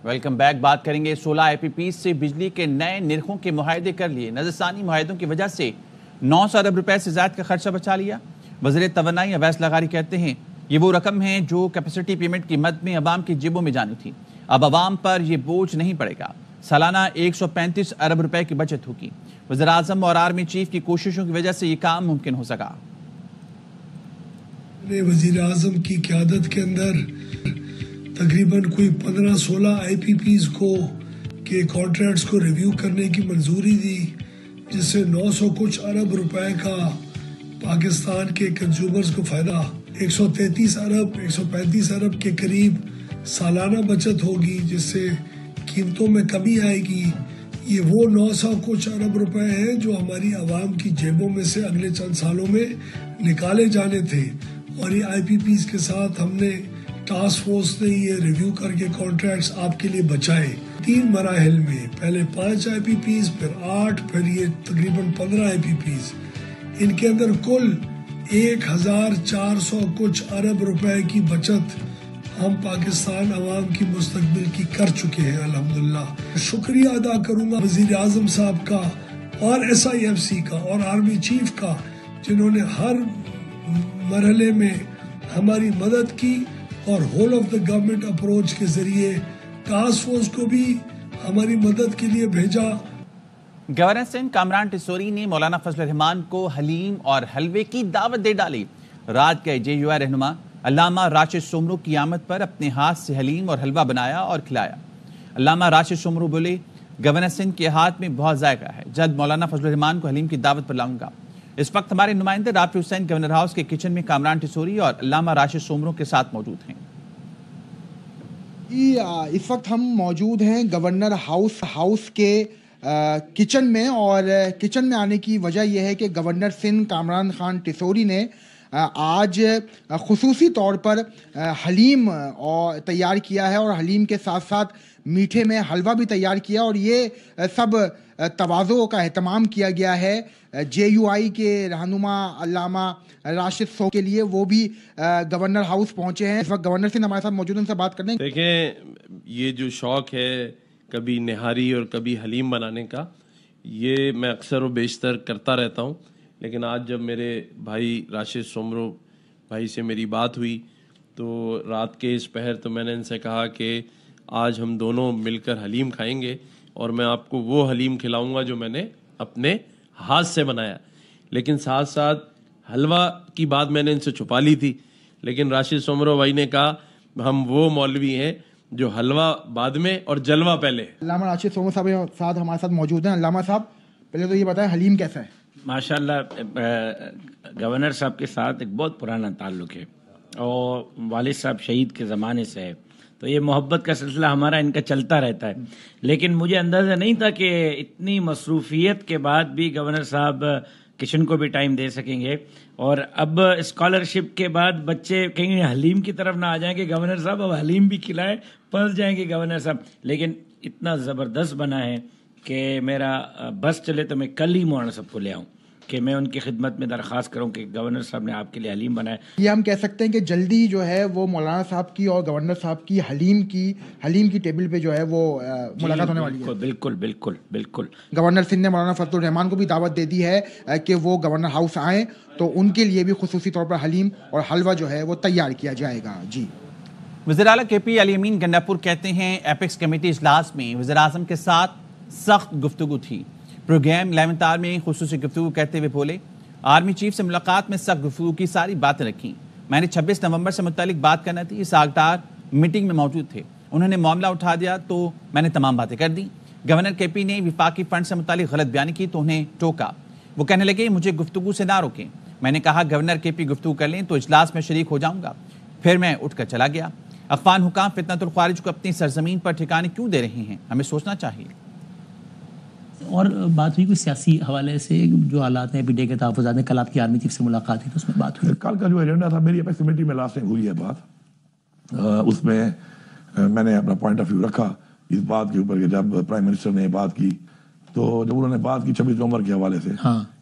Welcome back. بات کریں گے 16 آئی پی پیز سے بجلی کے نئے نرخوں کے معاہدے کر لیے. نظرثانی معاہدوں کی وجہ سے 900 ارب روپے سے زائد کا خرچہ بچا لیا. وزیر توانائی اویس لغاری کہتے ہیں یہ وہ رقم ہے جو کیپیسٹی پیمنٹ کی مد میں عوام کی جیبوں میں جانی تھی. اب عوام پر یہ بوجھ نہیں پڑے گا. سالانہ 135 ارب روپے کی بچت ہوگی. وزیراعظم اور آرمی چیف کی کوششوں کی وجہ سے یہ کام ممکن ہو سکا. وزیر اعظم کی قیادت کے اندر تقریباً کوئی 15-16 آئی پی پیز کو کے کانٹریکٹس کو ریویو کرنے کی منظوری دی، جس سے 900 کچھ ارب روپے کا پاکستان کے کنزیومرز کو فائدہ. 135 ارب کے قریب سالانہ بچت ہوگی، جس سے قیمتوں میں کمی آئے گی. یہ وہ 900 کچھ ارب روپے ہیں جو ہماری عوام کی جیبوں میں سے اگلے چند سالوں میں نکالے جانے تھے. اور یہ آئی پی پیز کے ساتھ ہم نے ٹاسک فورس نے یہ ریویو کر کے کانٹریکٹس آپ کے لیے بچائے 3 مراحل میں. پہلے 5 آئی پی پیز، پھر 8، پھر یہ تقریباً 15 آئی پی پیز. ان کے اندر کل 1400 کچھ ارب روپے کی بچت ہم پاکستان عوام کی مستقبل کی کر چکے ہیں الحمدللہ. شکریہ ادا کروں گا وزیر اعظم صاحب کا اور ایس آئی ایف سی کا اور آرمی چیف کا، جنہوں نے ہر مرحلے میں ہماری مدد کی اور whole of the government approach کے ذریعے ٹاسک فورس کو بھی ہماری مدد کے لیے بھیجا. گورنر سندھ کامران ٹیسوری نے مولانا فضل الرحمان کو حلیم اور حلوے کی دعوت دے ڈالی. رات کے جے یو آئی رہنما علامہ راشد سومرو کی آمد پر اپنے ہاتھ سے حلیم اور حلوہ بنایا اور کھلایا. علامہ راشد سومرو بولے گورنر سندھ کے ہاتھ میں بہت ذائقہ ہے. جلد مولانا فضل الرحمان کو حلیم کی دعوت پر لاؤں گا. اس وقت ہمارے نمائندے رافع حسین گورنر ہاؤس کے کچن میں کامران ٹیسوری اور علامہ راشد سومرو کے ساتھ موجود ہیں. اس وقت ہم موجود ہیں گورنر ہاؤس کے کچن میں، اور کچن میں آنے کی وجہ یہ ہے کہ گورنر سندھ کامران خان ٹیسوری نے آج خصوصی طور پر حلیم تیار کیا ہے، اور حلیم کے ساتھ ساتھ میٹھے میں حلوہ بھی تیار کیا. اور یہ سب تواضع کا اہتمام کیا گیا ہے جے یو آئی کے رہنما علامہ راشد سو کے لیے. وہ بھی گورنر ہاؤس پہنچے ہیں. اس وقت گورنر سندھ ہمارے ساتھ موجود ہیں، ان سے بات کرنے. دیکھیں، یہ جو شوق ہے کبھی نہاری اور کبھی حلیم بنانے کا، یہ میں اکثر و بیشتر کرتا رہتا ہوں. لیکن آج جب میرے بھائی راشد سومرو بھائی سے میری بات ہوئی تو رات کے اس پہر تو میں نے ان سے کہا کہ آج ہم دونوں مل کر حلیم کھائیں گے، اور میں آپ کو وہ حلیم کھلاؤں گا جو میں نے اپنے ہاتھ سے بنایا. لیکن ساتھ ساتھ حلوہ کی بات میں نے ان سے چھپا لی تھی، لیکن راشد سومرو بھائی نے کہا ہم وہ مولوی ہیں جو حلوہ بعد میں اور جلوہ پہلے. علامہ راشد سومرو صاحب ساتھ ہمارے ساتھ موجود ہیں. علامہ صاحب، پہلے تو یہ بتائیں حلیم کیسا ہے؟ ماشاءاللہ گورنر صاحب کے ساتھ ایک بہت پرانا تعلق ہے، اور والد صاحب شہید کے زمانے سے ہے، تو یہ محبت کا سلسلہ ہمارا ان کا چلتا رہتا ہے. لیکن مجھے اندازہ نہیں تھا کہ اتنی مصروفیت کے بعد بھی گورنر صاحب کچن کو بھی ٹائم دے سکیں گے. اور اب اسکالرشپ کے بعد بچے کہیں حلیم کی طرف نہ آ جائیں کہ گورنر صاحب اب حلیم بھی کھلائیں، پھنس جائیں گے گورنر صاحب. لیکن اتنا زبردست بنا ہے کہ میرا بس چلے تو میں کل ہی مولانا صاحب کو لے آؤں کہ میں ان کی خدمت میں درخواست کروں کہ گورنر صاحب نے آپ کے لیے حلیم بنایا. یہ ہم کہہ سکتے ہیں کہ جلدی جو ہے وہ مولانا صاحب کی اور گورنر صاحب کی حلیم کی ٹیبل پہ جو ہے وہ ملاقات ہونے والی ہے. بالکل بالکل بالکل. گورنر سندھ نے مولانا فضل الرحمان کو بھی دعوت دے دی ہے کہ وہ گورنر ہاؤس آئیں، تو ان کے لیے بھی خصوصی طور پر حلیم اور حلوہ جو ہے وہ تیار کیا جائے گا. جی. وزیر اعلیٰ کے پی علی امین گنڈاپور کہتے ہیں ایپیکس کمیٹی اجلاس میں وزیر اعظم کے ساتھ سخت گفتگو تھی. پروگرام 11 آر میں خصوصی گفتگو کرتے ہوئے بولے آرمی چیف سے ملاقات میں سخت گفتگو کی ساری باتیں رکھیں. میں نے 26 نومبر سے متعلق بات کرنا تھی. ساگٹار میٹنگ میں موجود تھے، انہوں نے معاملہ اٹھا دیا تو میں نے تمام باتیں کر دی. گورنر کے پی نے وفاقی فنڈ سے متعلق غلط بیانی کی تو انہیں ٹوکا. وہ کہنے لگے مجھے گفتگو سے نہ روکیں. میں نے کہا گورنر کے پی گفتگو کر لیں تو اجلاس میں شریک ہو جاؤں گا. پھر میں اٹھ کر چلا گیا. افغان حکام فتنۃ الخوارج کو اپنی سرزمین پر ٹھکانے کیوں دے رہے ہیں؟ ہمیں سوچنا چاہیے. اور بات ہوئی کوئی سیاسی حوالے سے جو حالات ہیں پی ڈی اے کے تحفظات میں؟ کل آپ کی آرمی چیف سے ملاقات ہوئی تو اس میں بات ہوئی. کل کا جو ایجنڈا تھا میری اپیکس کمیٹی میں لاسٹ ٹائم ہوئی ہے بات، اس میں میں نے اپنا پوائنٹ آف ویو رکھا اس بات کے اوپر کہ جب پرائم منسٹر نے بات کی تو جب انہوں نے بات کی 26 نومبر کے حوالے سے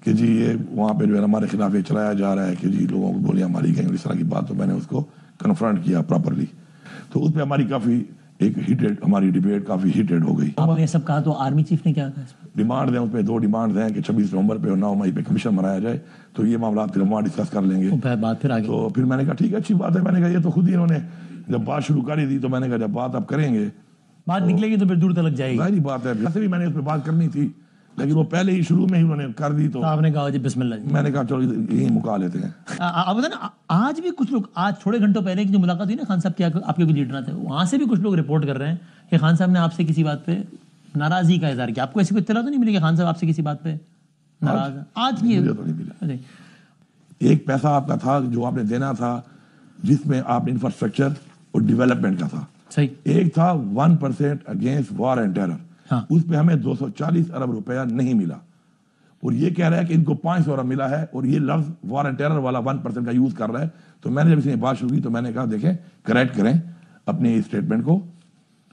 کہ جی یہ وہاں پہ جو ہے ہمارے خلاف یہ چلایا جا رہا ہے کہ جی لوگوں کو گولیاں ماری گئیں اس طرح کی بات، تو میں نے اس کو کنفرنٹ کیا پراپرلی. تو اس پہ ہماری کافی ایک ہیٹڈ ہماری ڈیبیٹ کافی ہیٹڈ ہو گئی. آپ نے سب کہا تو آرمی چیف نے کیا کہا اس میں؟ ڈیمانڈ ہیں اس پہ 2 ڈیمانڈ ہیں کہ 26 نومبر پہ اور 9 مئی پہ کمیشن بنایا جائے, تو یہ معاملات پھر ہم وہاں ڈسکس کر لیں گے. بات پھر آگے تو پھر میں نے کہا ٹھیک ہے اچھی بات ہے. میں نے کہا یہ تو خود ہی انہوں نے جب بات شروع کری تھی تو میں نے کہا جب بات اب کریں گے بات نکلے گی تو پھر دور تلک جائے گی. ظاہری بات ہے, ویسے بھی میں نے اس پہ بات کرنی تھی لیکن وہ پہلے ہی شروع میں ہی انہوں نے کر دی تو آپ نے کہا جی بسم اللہ جی. میں نے کہا چلو یہی مکا لیتے ہیں. آپ بتائیں نا, آج بھی کچھ لوگ, آج تھوڑے گھنٹوں پہلے کی جو ملاقات ہوئی نا خان صاحب کی آپ کے کوئی لیڈر تھے, وہاں سے بھی کچھ لوگ رپورٹ کر رہے ہیں کہ خان صاحب نے آپ سے کسی بات پہ ناراضگی کا اظہار کیا. آپ کو ایسی کوئی اطلاع تو نہیں ملی کہ خان صاحب آپ سے کسی بات پہ ناراض ہیں؟ آج کی مجھے تو نہیں ملا. ایک پیسہ آپ کا تھا جو آپ نے دینا تھا جس میں آپ نے انفراسٹرکچر اور ڈیولپمنٹ کا تھا. صحیح. ایک تھا 1% اگینسٹ وار اینڈ ٹیرر, اس پہ ہمیں 240 ارب روپیہ نہیں ملا, اور یہ کہہ رہا ہے کہ ان کو 500 ارب ملا ہے, اور یہ لفظ وار اینڈ ٹیرر والا 1% کا یوز کر رہا ہے. تو میں نے جب اس نے بات شروع کی تو میں نے کہا دیکھیں کریکٹ کریں اپنے اسٹیٹمنٹ کو,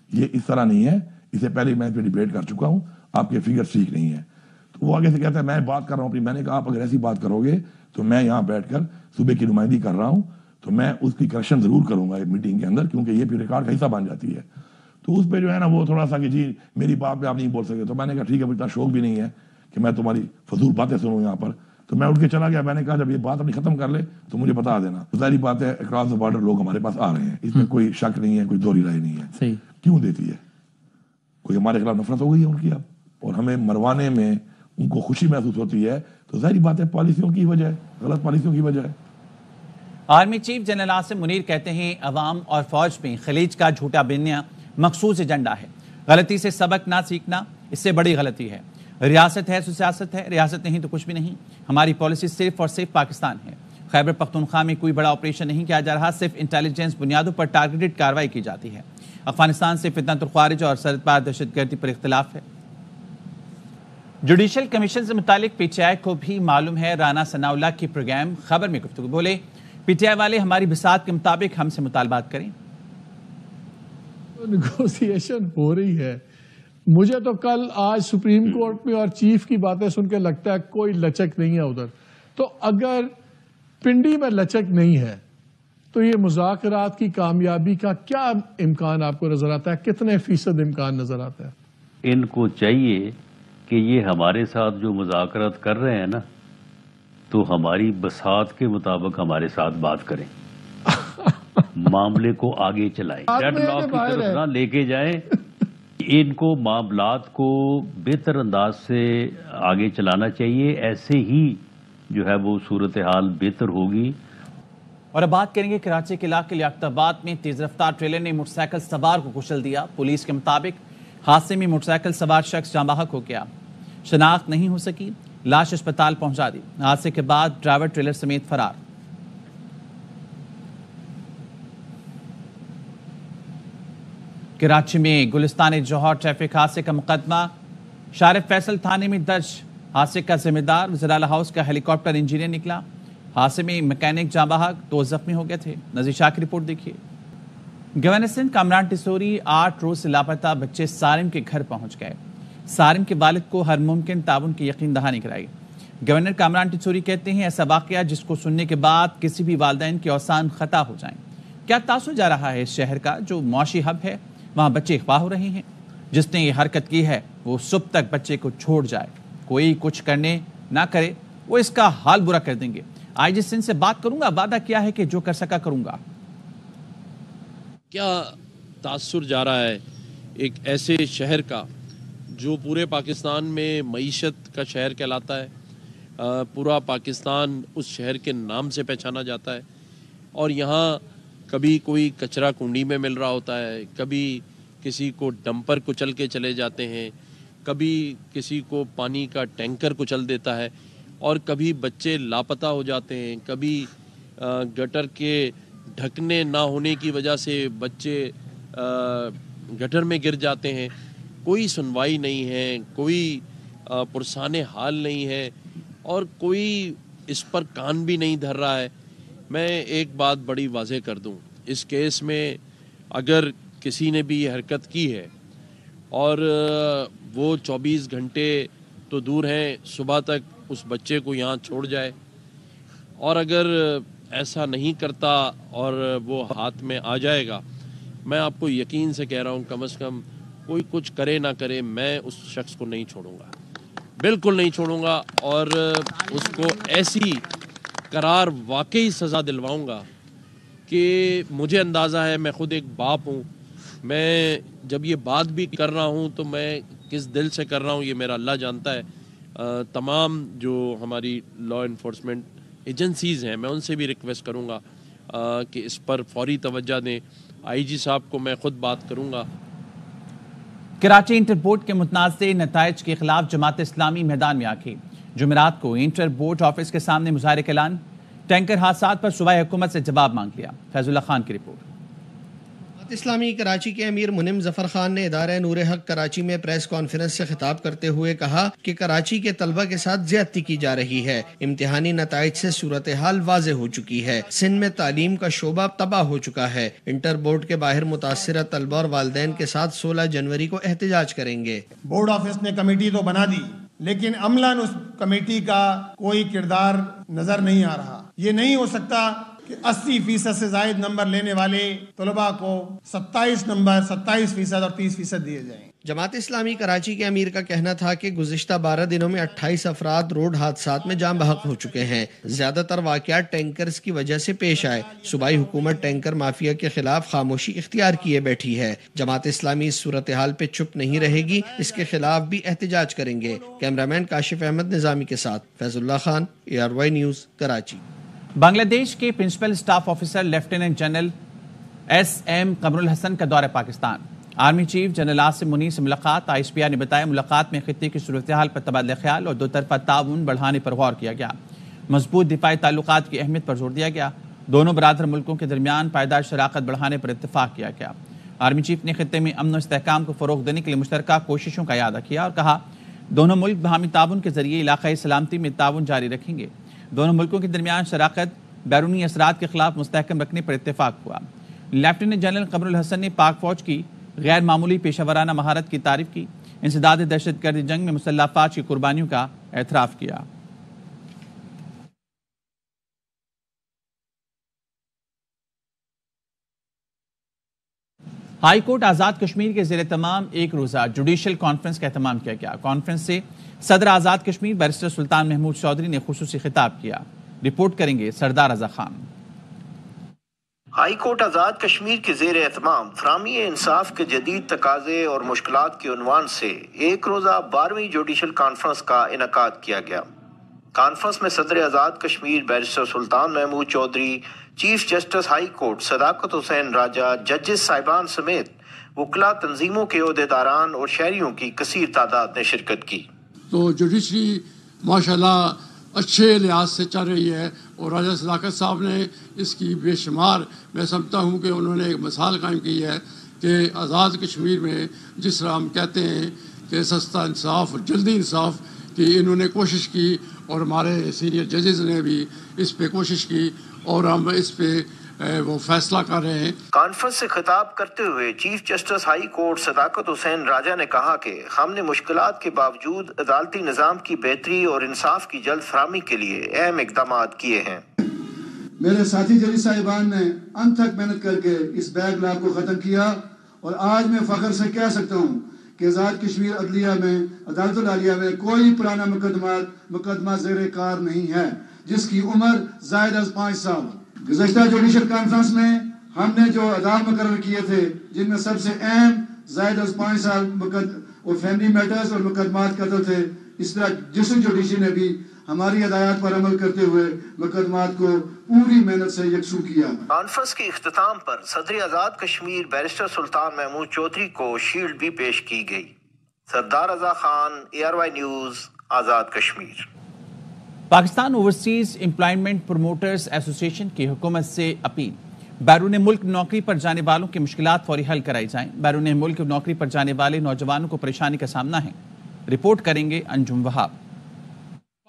یہ اس طرح نہیں ہے, اسے پہلے میں اس پہ ڈیبیٹ کر چکا ہوں, آپ کے فگر ٹھیک نہیں ہے. تو وہ آگے سے کہتا ہے میں بات کر رہا ہوں اپنی. میں نے کہا آپ اگر ایسی بات کرو گے تو میں یہاں بیٹھ کر صوبے کی نمائندگی کر رہا ہوں, تو میں اس کی کریکشن ضرور کروں گا میٹنگ کے اندر, کیونکہ یہ پھر ریکارڈ کا حصہ بن جاتی ہے. تو اس پہ جو ہے نا وہ تھوڑا سا کہ جی میری بات پہ آپ نہیں بول سکتے. تو میں نے کہا ٹھیک ہے, اتنا شوق بھی نہیں ہے کہ میں تمہاری فضول باتیں سنوں یہاں پر. تو میں اٹھ کے چلا گیا. میں نے کہا جب یہ بات اپنی ختم کر لے تو مجھے بتا دینا. ظاہری بات ہے اکراس دا بارڈر لوگ ہمارے پاس آ رہے ہیں, اس میں کوئی شک نہیں ہے, کوئی دوہری رائے نہیں ہے. صحیح. کیوں دیتی ہے, کوئی ہمارے خلاف نفرت ہو گئی ہے ان کی اب, اور ہمیں مروانے میں ان کو خوشی محسوس ہوتی ہے. تو ظاہری بات ہے پالیسیوں کی وجہ ہے, غلط پالیسیوں کی وجہ ہے. Army chief general Asim Munir کہتے ہیں عوام اور فوج میں خلیج کا جھوٹا بننا مخصوص ایجنڈا ہے. غلطی سے سبق نہ سیکھنا اس سے بڑی غلطی ہے. ریاست ہے تو سیاست ہے, ریاست نہیں تو کچھ بھی نہیں. ہماری پالیسی صرف اور صرف پاکستان ہے. خیبر پختونخوا میں کوئی بڑا آپریشن نہیں کیا جا رہا, صرف انٹیلیجنس بنیادوں پر ٹارگیٹڈ کارروائی کی جاتی ہے. افغانستان سے فتنۃ الخوارج اور سرحد پار دہشت گردی پر اختلاف ہے. جوڈیشل کمیشن سے متعلق پی ٹی آئی کو بھی معلوم ہے. رانا ثناء اللہ کی پروگرام خبر میں گفتگو, بولے پی ٹی آئی والے ہماری بساط کے مطابق ہم سے مطالبات کریں. نیگوسیشن ہو رہی ہے. مجھے تو کل آج سپریم کورٹ میں اور چیف کی باتیں سن کے لگتا ہے کوئی لچک نہیں ہے ادھر. تو اگر پنڈی میں لچک نہیں ہے تو یہ مذاکرات کی کامیابی کا کیا امکان آپ کو نظر آتا ہے, کتنے فیصد امکان نظر آتا ہے؟ ان کو چاہیے کہ یہ ہمارے ساتھ جو مذاکرات کر رہے ہیں نا, تو ہماری بساط کے مطابق ہمارے ساتھ بات کریں, معاملے کو آگے چلائیں, ڈیڈ لاک کی طرف نہ لے کے جائیں. ان کو معاملات کو بہتر انداز سے آگے چلانا چاہیے, ایسے ہی جو ہے وہ صورتحال بہتر ہوگی. اور اب بات کریں گے کراچی کے علاقے لیاقت آباد میں تیز رفتار ٹریلر نے موٹر سائیکل سوار کو کچل دیا. پولیس کے مطابق حادثے میں موٹر سائیکل سوار شخص جاں بحق ہو گیا. شناخت نہیں ہو سکی, لاش اسپتال پہنچا دی. حادثے کے بعد ڈرائیور ٹریلر سمیت فرار. کراچی میں گلستان جوہر ٹریفک حادثے کا مقدمہ شارف فیصل تھانے میں درج. حادثے کا ذمہ دار وزراء ہاؤس کا ہیلی کاپٹر انجینئر نکلا. حادثے میں میکینک جاں بحق, 2 زخمی ہو گئے تھے. نذیر شاہ کی رپورٹ دیکھیے. گورنر سندھ کامران ٹسوری 8 روز سے لاپتہ بچے سارم کے گھر پہنچ گئے. سارم کے والد کو ہر ممکن تعاون کی یقین دہانی کرائی. گورنر کامران ٹسوری کہتے ہیں ایسا واقعہ جس کو سننے کے بعد کسی بھی والدین کے اوسان خطا ہو جائیں. کیا تاثر جا رہا ہے اس شہر کا جو معاشی ہب ہے, وہاں بچے اغوا ہو رہے ہیں. جس نے یہ حرکت کی ہے وہ صبح تک بچے کو چھوڑ جائے, کوئی کچھ کرنے نہ کرے وہ اس کا حال برا کر دیں گے. آئی جی سندھ سے بات کروں گا, وعدہ کیا ہے کہ جو کر سکا کروں گا. کیا تاثر جا رہا ہے ایک ایسے شہر کا جو پورے پاکستان میں معیشت کا شہر کہلاتا ہے. پورا پاکستان اس شہر کے نام سے پہچانا جاتا ہے, اور یہاں کبھی کوئی کچرا کنڈی میں مل رہا ہوتا ہے, کبھی کسی کو ڈمپر کچل کے چلے جاتے ہیں, کبھی کسی کو پانی کا ٹینکر کچل دیتا ہے, اور کبھی بچے لاپتہ ہو جاتے ہیں, کبھی گٹر کے ڈھکنے نہ ہونے کی وجہ سے بچے گٹر میں گر جاتے ہیں. کوئی سنوائی نہیں ہے, کوئی پرسان حال نہیں ہے, اور کوئی اس پر کان بھی نہیں دھر رہا ہے. میں ایک بات بڑی واضح کر دوں, اس کیس میں اگر کسی نے بھی یہ حرکت کی ہے اور وہ 24 گھنٹے تو دور ہیں, صبح تک اس بچے کو یہاں چھوڑ جائے, اور اگر ایسا نہیں کرتا اور وہ ہاتھ میں آ جائے گا میں آپ کو یقین سے کہہ رہا ہوں کم از کم کوئی کچھ کرے نہ کرے میں اس شخص کو نہیں چھوڑوں گا، بالکل نہیں چھوڑوں گا، اور اس کو ایسی قرار واقعی سزا دلواؤں گا کہ مجھے اندازہ ہے، میں خود ایک باپ ہوں، میں جب یہ بات بھی کر رہا ہوں تو میں کس دل سے کر رہا ہوں یہ میرا اللہ جانتا ہے۔ تمام جو ہماری لا انفورسمنٹ ایجنسیز ہیں میں ان سے بھی ریکویسٹ کروں گا کہ اس پر فوری توجہ دیں۔ آئی جی صاحب کو میں خود بات کروں گا۔ کراچی انٹر بورڈ کے متنازع نتائج کے خلاف جماعت اسلامی میدان میں آ گئی۔ جمعرات کو انٹر بورڈ آفس کے سامنے مظاہرے کا اعلان، ٹینکر حادثات پر صوبائی حکومت سے جواب مانگ لیا۔ فیض اللہ خان کی رپورٹ۔ اسلامی کراچی کے امیر منم ظفر خان نے ادارہ نور حق کراچی میں پریس کانفرنس سے خطاب کرتے ہوئے کہا کہ کراچی کے طلبہ کے ساتھ زیادتی کی جا رہی ہے، امتحانی نتائج سے صورتحال واضح ہو چکی ہے، سندھ میں تعلیم کا شعبہ تباہ ہو چکا ہے۔ انٹر بورڈ کے باہر متاثرہ طلبہ اور والدین کے ساتھ 16 جنوری کو احتجاج کریں گے۔ بورڈ آفس نے کمیٹی تو بنا دی لیکن عملاً اس کمیٹی کا کوئی کردار نظر نہیں آ رہا۔ یہ نہیں ہو سکتا کہ 80% سے زائد نمبر لینے والے طلباء کو 27% اور 30% دیے جائیں۔ جماعت اسلامی کراچی کے امیر کا کہنا تھا کہ گزشتہ 12 دنوں میں 28 افراد روڈ حادثات میں جاں بحق ہو چکے ہیں، زیادہ تر واقعات ٹینکرز کی وجہ سے پیش آئے۔ صوبائی حکومت ٹینکر مافیا کے خلاف خاموشی اختیار کیے بیٹھی ہے۔ جماعت اسلامی اس صورتحال پہ چپ نہیں رہے گی، اس کے خلاف بھی احتجاج کریں گے۔ کیمرامین کاشف احمد نظامی کے ساتھ Faizullah Khan, ARY news Karachi. Bangladesh کے principal staff officer lieutenant general SM Qamar ul-Hassan کا دورہ Pakistan. Army chief general Asim Munir سے ملاقات۔ ISPR نے بتایا ملاقات میں خطے کی صورتحال پر تبادلہ خیال اور دو طرفہ تعاون بڑھانے پر غور کیا گیا۔ مضبوط دفاعی تعلقات کی اہمیت پر زور دیا گیا۔ دونوں برادر ملکوں کے درمیان پائیدار شراکت بڑھانے پر اتفاق کیا گیا۔ آرمی چیف نے خطے میں امن و استحکام کو فروغ دینے کے لیے مشترکہ کوششوں کا اعادہ کیا اور کہا دونوں ملک باہمی تعاون کے ذریعے علاقائی سلامتی میں تعاون جاری رکھیں گے۔ دونوں ملکوں کے درمیان شراکت بیرونی اثرات کے خلاف مستحکم رکھنے پر اتفاق ہوا۔ لیفٹیننٹ جنرل قمر الحسن نے پاک فوج کی غیر معمولی پیشہ ورانہ مہارت کی تعریف کی، انسداد دہشت گردی جنگ میں مسلح افواج کی قربانیوں کا اعتراف کیا۔ ہائی کورٹ آزاد کشمیر کے زیر اہتمام ایک روزہ جوڈیشل کانفرنس کا اہتمام کیا گیا۔ کانفرنس سے صدر آزاد کشمیر بیرسٹر سلطان محمود چودھری نے خصوصی خطاب کیا۔ رپورٹ کریں گے سردار رضا خان۔ ہائی کورٹ آزاد کشمیر کے زیر اہتمام فراہمی انصاف کے جدید تقاضے اور مشکلات کے عنوان سے ایک روزہ 12ویں جوڈیشل کانفرنس کا انعقاد کیا گیا۔ کانفرنس میں صدر Azad Kashmir barrister Sultan Mahmood Chaudhry, chief justice high court Sadaqat Hussain راجہ، ججز صاحبان سمیت وکلاء تنظیموں کے عہدیداران اور شہریوں کی کثیر تعداد نے شرکت کی۔ تو جوڈیشری ماشاءاللہ اچھے لحاظ سے چل رہی ہے اور راجہ صداقت صاحب نے اس کی بے شمار میں سمجھتا ہوں کہ انہوں نے ایک مثال قائم کی ہے کہ آزاد کشمیر میں جس طرح ہم کہتے ہیں کہ سستا انصاف اور جلدی انصاف کی انہوں نے کوشش کی اور ہمارے سینئر ججز نے بھی اس پہ کوشش کی اور ہم اس پہ وہ فیصلہ کر رہے ہیں۔ کانفرنس سے خطاب کرتے ہوئے chief justice high court Sadaqat Hussain راجہ نے کہا کہ ہم نے مشکلات کے باوجود عدالتی نظام کی بہتری اور انصاف کی جلد فراہمی کے لیے اہم اقدامات کیے ہیں۔ میرے ساتھی ججز صاحبان نے انت تک محنت کر کے اس بیک لاگ کو ختم کیا اور آج میں فخر سے کہہ سکتا ہوں کہ آزاد کشمیر عدلیہ میں عدالت العالیہ میں کوئی پرانا مقدمہ زیر کار نہیں ہے جس کی عمر زائد از 5 سال۔ گزشتہ جوڈیشل کانفرنس میں ہم نے جو اہداف مقرر کیے تھے جن میں سب سے اہم زائد از 5 سال اور فیملی میٹرز اور مقدمات قتل تھے، اس طرح ڈسٹرکٹ جوڈیشری نے بھی ہماری ہدایات پر عمل کرتے ہوئے مقدمات کو پوری محنت سے یکسو کیا۔ کانفرنس کے اختتام پر صدر آزاد کشمیر بیرسٹر سلطان محمود چودھری کو شیلڈ بھی پیش کی گئی۔ Sardar Raza Khan, ARY news, Azad Kashmir. Pakistan overseas employment promoters association کی حکومت سے اپیل، بیرون ملک نوکری پر جانے والوں کی مشکلات فوری حل کرائی جائیں۔ بیرون ملک نوکری پر جانے والے نوجوانوں کو پریشانی کا سامنا ہے۔ رپورٹ کریں گے انجم وہاب۔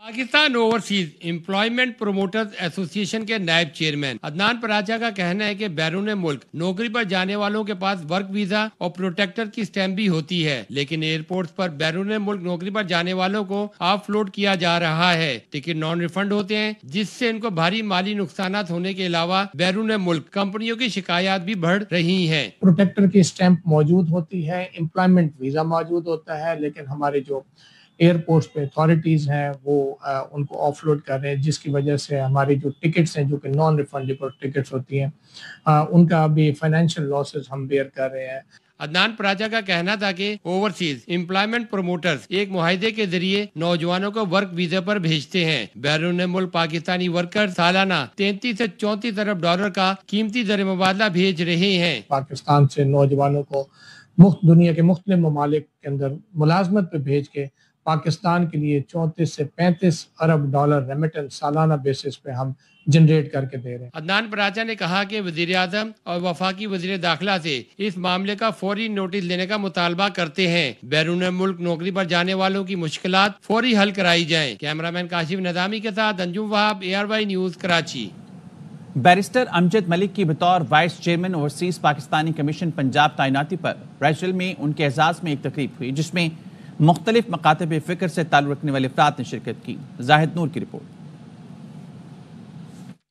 پاکستان اوورسیز امپلائمنٹ پروموٹرز ایسوسی ایشن کے نائب چیئرمین عدنان پراچا کا کہنا ہے کہ بیرون ملک نوکری پر جانے والوں کے پاس ورک ویزا اور پروٹیکٹر کی سٹیمپ بھی ہوتی ہے، لیکن ایئرپورٹس پر بیرون ملک نوکری پر جانے والوں کو آف لوڈ کیا جا رہا ہے، ٹکٹ نان ریفنڈ ہوتے ہیں جس سے ان کو بھاری مالی نقصانات ہونے کے علاوہ بیرون ملک کمپنیوں کی شکایات بھی بڑھ رہی ہیں۔ پروٹیکٹر کی سٹیمپ موجود ہوتی ہے، امپلائمنٹ ویزا موجود ہوتا ہے، لیکن ہمارے جو ایئرپورٹس پہ اتھارٹیز ہیں وہ ان کو آف لوڈ کر رہے ہیں، جس کی وجہ سے ہماری جو ٹکٹس ہیں جو کہ نان ریفنڈیبل ٹکٹس ہوتی ہیں ان کا بھی فائنینشیل لاسز ہم بیئر کر رہے ہیں۔ عدنان پراچا کا کہنا تھا کہ اوورسیز امپلائمنٹ پروموٹرز ایک معاہدے کے ذریعے نوجوانوں کو ورک ویزا پر بھیجتے ہیں۔ بیرون ملک پاکستانی ورکر سالانہ 33 سے 34 ارب ڈالر کا قیمتی زر مبادلہ بھیج رہے ہیں۔ پاکستان سے نوجوانوں کو دنیا کے مختلف ممالک کے اندر ملازمت پہ بھیج کے پاکستان کے لیے 34 سے 35 ارب ڈالر ریمیٹنس سالانہ بیسس پہ ہم جنریٹ کر کے دے رہے ہیں۔ عدنان پراچا نے کہا کہ وزیر اعظم اور وفاقی وزیر داخلہ سے اس معاملے کا فوری نوٹس لینے کا مطالبہ کرتے ہیں، بیرون ملک نوکری پر جانے والوں کی مشکلات فوری حل کرائی جائیں۔ کیمرہ مین کاشف نظامی کے ساتھ انجم وہاب، ARY نیوز کراچی۔ بیرسٹر امجد ملک کی بطور vice chairman overseas Pakistani commission Punjab تعیناتی پر برائسٹل میں ان کے اعزاز میں ایک تقریب ہوئی جس میں مختلف مکاتب فکر سے تعلق رکھنے والے افراد نے شرکت کی۔ زاہد نور کی رپورٹ۔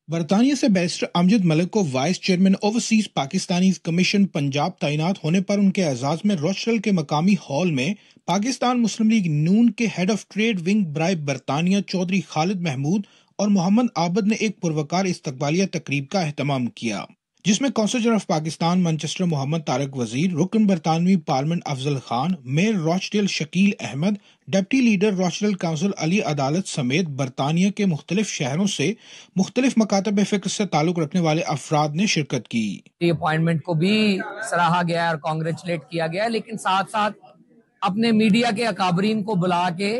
برطانیہ سے بیرسٹر امجد ملک کو vice chairman overseas Pakistani commission Punjab تعینات ہونے پر ان کے اعزاز میں روچرل کے مقامی ہال میں پاکستان مسلم لیگ نون کے ہیڈ آف ٹریڈ ونگ برائے برطانیہ چودھری خالد محمود اور محمد عابد نے ایک پروکار استقبالیہ تقریب کا اہتمام کیا، جس میں consul general of Pakistan Manchester Muhammad Tariq Wazir, رکن برطانوی parliament Afzal Khan, mayor Rochdale Shakeel Ahmed, deputy leader Rochdale council Ali Adalat سمیت برطانیہ کے مختلف شہروں سے مختلف مکاتب فکر سے تعلق رکھنے والے افراد نے شرکت کی۔ اپوائنٹمنٹ کو بھی سراہا گیا اور کانگریچولیٹ کیا گیا، لیکن ساتھ ساتھ اپنے میڈیا کے اکابرین کو بلا کے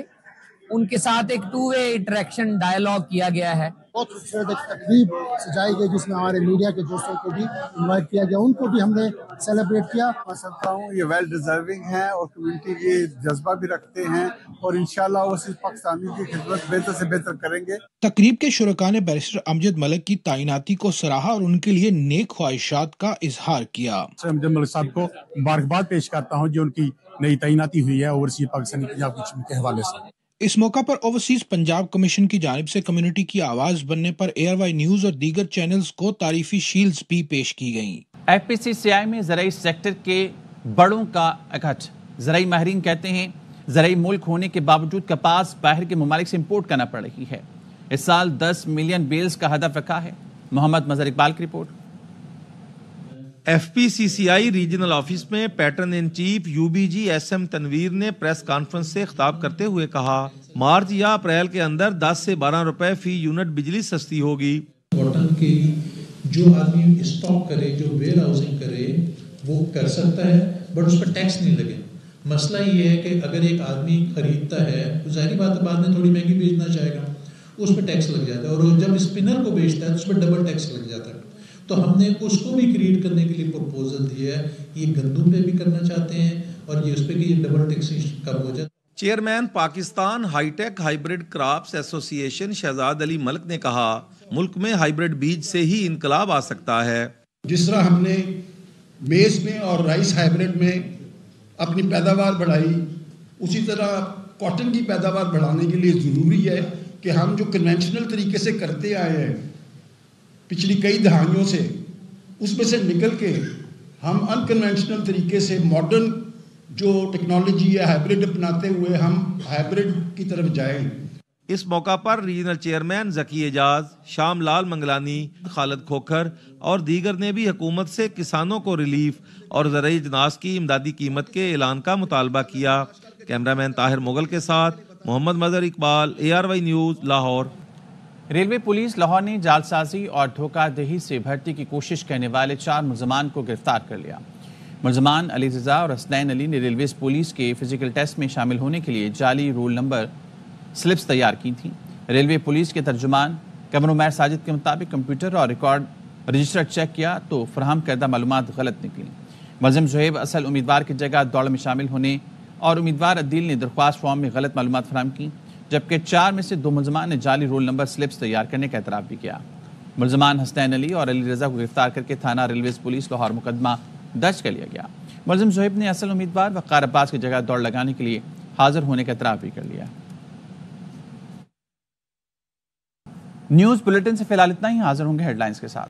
ان کے ساتھ ایک ٹو وے انٹریکشن ڈائلاگ کیا گیا ہے۔ بہت خوبصورت ایک تقریب سجائی گئی جس میں ہمارے میڈیا کے دوستوں کو بھی انوائٹ کیا گیا، ان کو بھی ہم نے سیلیبریٹ کیا۔ میں سمجھتا ہوں یہ ویل ڈیزرونگ ہیں اور کمیونٹی کے جذبہ بھی رکھتے ہیں اور انشاءاللہ وہ صرف پاکستانی کی خدمت بہتر سے بہتر کریں گے۔ تقریب کے شرکاء نے بیرسٹر امجد ملک کی تعیناتی کو سراہا اور ان کے لیے نیک خواہشات کا اظہار کیا۔ امجد ملک صاحب کو مبارکباد پیش کرتا ہوں جو ان کی نئی تعیناتی ہوئی ہے اوورسیز پاکستانی پنجاب کمیشن کے حوالے سے۔ اس موقع پر اوورسیز پنجاب کمیشن کی جانب سے کمیونٹی کی آواز بننے پر ARY نیوز اور دیگر چینلز کو تعریفی شیلڈز بھی پیش کی گئیں۔ FPCCI میں زرعی سیکٹر کے بڑوں کا اکٹھ۔ زرعی ماہرین کہتے ہیں زرعی ملک ہونے کے باوجود کپاس باہر کے ممالک سے امپورٹ کرنا پڑ رہی ہے۔ اس سال 10 ملین بیلز کا ہدف رکھا ہے۔ محمد مظہر اقبال کی رپورٹ۔ FPCCI ریجنل آفس میں pattern in chief UBG SM Tanveer نے پریس کانفرنس سے خطاب کرتے ہوئے کہا مارچ یا اپریل کے اندر 10 سے 12 روپے فی یونٹ بجلی سستی ہوگی۔ کاٹن کی جو آدمی اسٹاک کرے، جو ویئر ہاؤسنگ کرے وہ کر سکتا ہے، بٹ اس پر ٹیکس نہیں لگے۔ مسئلہ یہ ہے کہ اگر ایک آدمی خریدتا ہے تو ظاہری بات ہے بعد میں تھوڑی مہنگی بیچنا چاہے گا، اس پہ ٹیکس لگ جاتا ہے، اور جب اسپنر کو بیچتا ہے تو اس پہ ڈبل ٹیکس لگ جاتا ہے۔ تو ہم نے اس کو بھی کریٹ کرنے کے لیے پروپوزل دیا ہے، یہ گندم پہ بھی کرنا چاہتے ہیں اور یہ اس پہ کہ یہ ڈبل ٹیکسیشن کم ہو جائے۔ Chairman Pakistan high tech hybrid crops ایسوسی ایشن شہزاد علی ملک نے کہا ملک میں ہائیبرڈ بیج سے ہی انقلاب آ سکتا ہے۔ جس طرح ہم نے میز میں اور رائس ہائیبرڈ میں اپنی پیداوار بڑھائی، اسی طرح کاٹن کی پیداوار بڑھانے کے لیے ضروری ہے کہ ہم جو کنونشنل طریقے سے کرتے آئے ہیں پچھلی کئی دہائیوں سے، اس میں سے نکل کے ہم ان کنونشنل طریقے سے ماڈرن جو ٹیکنالوجی ہے ہائیبرڈ اپناتے ہوئے ہم ہائیبرڈ کی طرف جائیں۔ اس موقع پر ریجنل چیئرمین ذکی اعجاز، شام لال منگلانی، خالد کھوکھر اور دیگر نے بھی حکومت سے کسانوں کو ریلیف اور زرعی اجناس کی امدادی قیمت کے اعلان کا مطالبہ کیا۔ کیمرہ مین طاہر مغل کے ساتھ Muhammad Mazhar Iqbal, ARY news, Lahore. Railway police Lahore نے جعلسازی اور دھوکہ دہی سے بھرتی کی کوشش کرنے والے 4 ملزمان کو گرفتار کر لیا۔ ملزمان علی رضا اور حسنین علی نے ریلویز پولیس کے فزیکل ٹیسٹ میں شامل ہونے کے لیے جعلی رول نمبر سلپس تیار کی تھیں۔ ریلوے پولیس کے ترجمان قمر عمیر ساجد کے مطابق کمپیوٹر اور ریکارڈ رجسٹر چیک کیا تو فراہم کردہ معلومات غلط نکلی۔ ملزم زہیب اصل امیدوار کی جگہ دوڑ میں شامل ہونے اور امیدوار عدیل نے درخواست فارم میں غلط معلومات فراہم کی۔ جبکہ 4 میں سے 2 ملزمان نے جعلی رول نمبر سلپس تیار کرنے کا اعتراف بھی کیا۔ ملزمان حسنین علی اور علی رضا کو گرفتار کر کے تھانہ ریلویز پولیس لاہور مقدمہ درج کر لیا گیا۔ ملزم زہیب نے اصل امیدوار وقار عباس کی جگہ دوڑ لگانے کے لیے حاضر ہونے کا اعتراف بھی کر لیا۔ نیوز بلیٹن سے فی الحال اتنا ہی، حاضر ہوں گے ہیڈ لائنز کے ساتھ۔